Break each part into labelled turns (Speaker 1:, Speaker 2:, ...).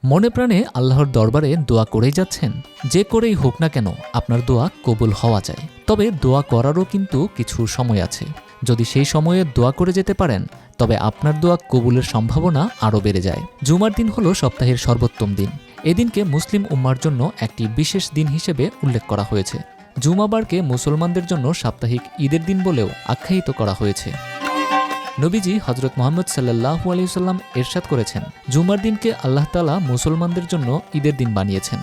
Speaker 1: মনে প্রাণে আল্লাহর দরবারে দোয়া করেই যাচ্ছেন? যে করেই হোক না কেন আপনার দোয়া কবুল হওয়া চাই। তবে দোয়া করারও কিন্তু কিছু সময় আছে। যদি সেই সময়ে দোয়া করে যেতে পারেন তবে আপনার দোয়া কবুলের সম্ভাবনা আরও বেড়ে যায়। জুমার দিন হলো সপ্তাহের সর্বোত্তম দিন। এদিনকে মুসলিম উম্মার জন্য একটি বিশেষ দিন হিসেবে উল্লেখ করা হয়েছে। জুমাবারকে মুসলমানদের জন্য সাপ্তাহিক ঈদের দিন বলেও আখ্যায়িত করা হয়েছে। নবীজি হজরত মুহাম্মদ সাল্লাল্লাহু আলাইহি ওয়াসাল্লাম ইরশাদ করেছেন, জুমার দিনকে আল্লাহ তাআলা মুসলমানদের জন্য ঈদের দিন বানিয়েছেন।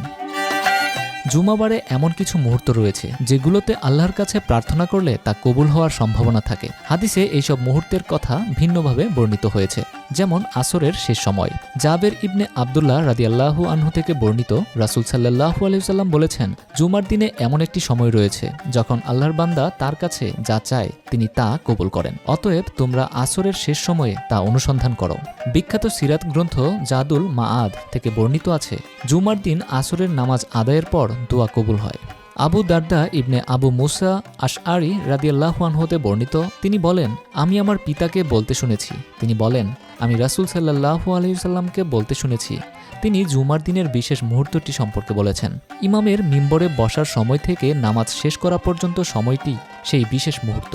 Speaker 1: জুমাবারে এমন কিছু মুহূর্ত রয়েছে যেগুলোতে আল্লাহর কাছে প্রার্থনা করলে তা কবুল হওয়ার সম্ভাবনা থাকে। হাদিসে এইসব মুহূর্তের কথা ভিন্নভাবে বর্ণিত হয়েছে। যেমন আসরের শেষ সময়। জাবের ইবনে আবদুল্লাহ রাদিয়াল্লাহু আনহু থেকে বর্ণিত, রাসূল সাল্লাল্লাহু আলাইহি ওয়াসাল্লাম বলেছেন, জুমার দিনে এমন একটি সময় রয়েছে যখন আল্লাহর বান্দা তার কাছে যা চায় তিনি তা কবুল করেন। অতএব তোমরা আসরের শেষ সময়ে তা অনুসন্ধান করো। বিখ্যাত সিরাত গ্রন্থ জাদুল মাআদ থেকে বর্ণিত আছে, জুমার দিন আসরের নামাজ আদায়ের পর দোয়া কবুল হয়। আবু দারদা ইবনে আবু মুসা আশআরি রাদিয়াল্লাহু আনহু হতে বর্ণিত, তিনি বলেন, আমি আমার পিতাকে বলতে শুনেছি, তিনি বলেন, আমি রাসূল সাল্লাল্লাহু আলাইহি ওয়াসাল্লামকে বলতে শুনেছি। তিনি জুমার দিনের বিশেষ মুহূর্তটি সম্পর্কে বলেছেন। ইমামের মিম্বরে বসার সময় থেকে নামাজ শেষ করা পর্যন্ত সময়টি সেই বিশেষ মুহূর্ত।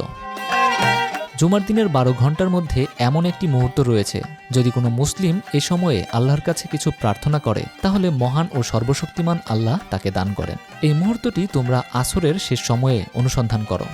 Speaker 1: জুমার দিনের 12 ঘন্টার মধ্যে এমন একটি মুহূর্ত রয়েছে, যদি কোনো মুসলিম এ সময়ে আল্লাহর কাছে কিছু প্রার্থনা করে তাহলে মহান ও সর্বশক্তিমান আল্লাহ তাকে দান করেন। এই মুহূর্তটি তোমরা আসরের শেষ সময়ে অনুসন্ধান করো।